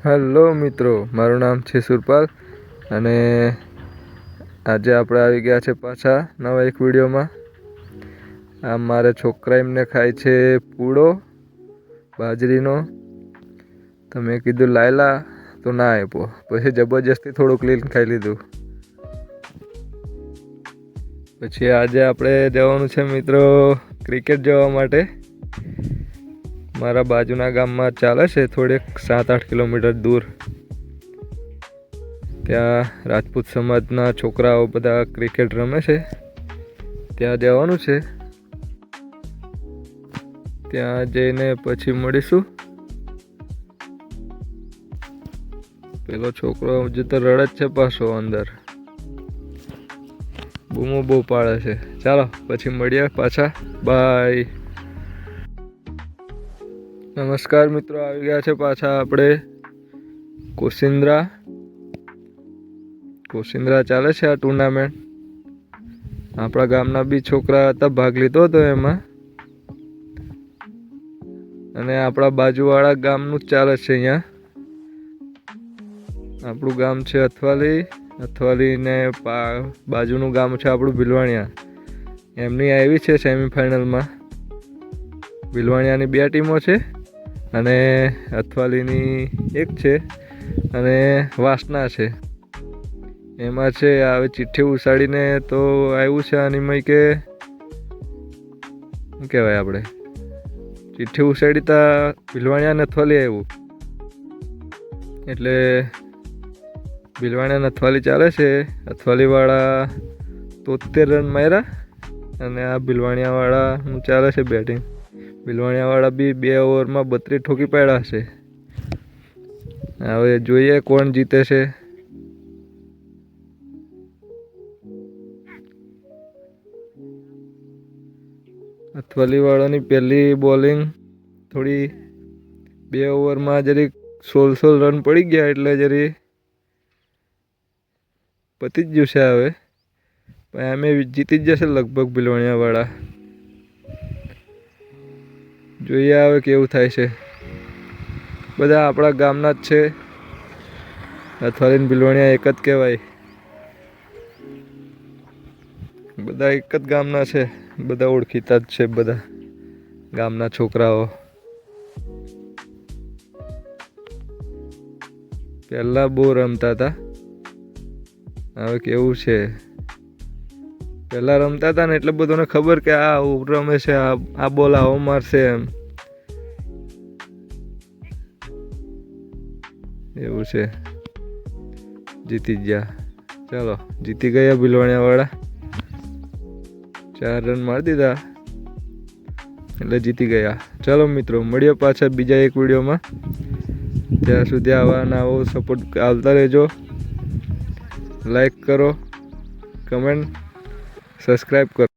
Hello મિત્રો, મારું નામ છે સુરપાલ અને આજે આપણે આવી ગયા છે પાછા નવા એક વિડીયોમાં. આ મારા છોકરા એમને ખાય છે પૂડો બાજરીનો. તો મેં કીધું લાયલા તો ના આપ્યો, પછી જબરજસ્તી થોડુંક લીન ખાઈ લીધું. પછી આજે આપણે જવાનું છે મિત્રો ક્રિકેટ જોવા માટે. મારા બાજુના ગામમાં ચાલે છે થોડેક 7-8 કિલોમીટર દૂર. ત્યાં રાજપૂત સમાજના છોકરાઓ બધા ક્રિકેટ રમે છે, ત્યાં જવાનું છે. ત્યાં જઈને પછી મળીશું. પેલો છોકરો હજુ તો રડે જ છે પાછો અંદર, બૂમો બહુ પાડે છે. ચાલો પછી મળીએ પાછા, બાય. નમસ્કાર મિત્રો, આવી ગયા છે પાછા આપણે કોશિંદ્રા ચાલે છે આ ટુર્નામેન્ટ. આપણા ગામના બી છોકરા હતા, ભાગ લીધો હતો એમાં. અને આપણા બાજુવાળા ગામનું જ ચાલે છે અહીંયા. આપણું ગામ છે અથવાલી ને બાજુનું ગામ છે આપણું ભીલવાણિયા. એમની આવી છે સેમિફાઇનલમાં. ભીલવાણિયાની 2 ટીમો છે અને અથવાલીની 1 છે અને વાસના છે. એમાં છે હવે ચિઠ્ઠી ઉસાડીને તો આવ્યું છે આનીમય કે શું કહેવાય, આપણે ચિઠ્ઠી ઉસાડી તા ભીલવાણિયા ને અથવાલી આવ્યું. એટલે ભીલવાણિયા અથવાલી ચાલે છે. અથવાલીવાળા 73 રન માર્યા અને આ ભીલવાણિયાવાળાનું ચાલે છે બેટિંગ. ભીલવાણિયાવાળા બી 2 ઓવરમાં 32 ઠોકી પાડ્યા છે. હવે જોઈએ કોણ જીતે છે. અથવાલીવાળાની પહેલી બોલિંગ થોડી 2 ઓવરમાં જરી 16 રન પડી ગયા, એટલે જરી પતી જ જશે. હવે અમે જીતી જ જશે લગભગ ભીલવાણિયાવાળા. જોઈએ હવે કેવું થાય છે. બધા આપણા ગામના જ છે. અથવાલી ભીલવાણિયા એક જ કહેવાય, બધા એક જ ગામના છે. બધા ઓળખીતા જ છે, બધા ગામના છોકરાઓ. પહેલા બહુ રમતા હતા, હવે કેવું છે. પહેલા રમતા હતા ને એટલે બધાને ખબર કે આ રમે છે, આ બોલ આવો મારશે એમ. એવું છે. જીતી ગયા, ચાલો જીતી ગયા ભીલવાણિયાવાળા. 4 રન મારી દીધા એટલે જીતી ગયા. ચાલો મિત્રો, મળીએ પાછા બીજા એક વિડીયોમાં. ત્યાં સુધી આવા નવો સપોર્ટ આવતા રહેજો. લાઈક કરો, કમેન્ટ, સબસ્ક્રાઈબ કરો.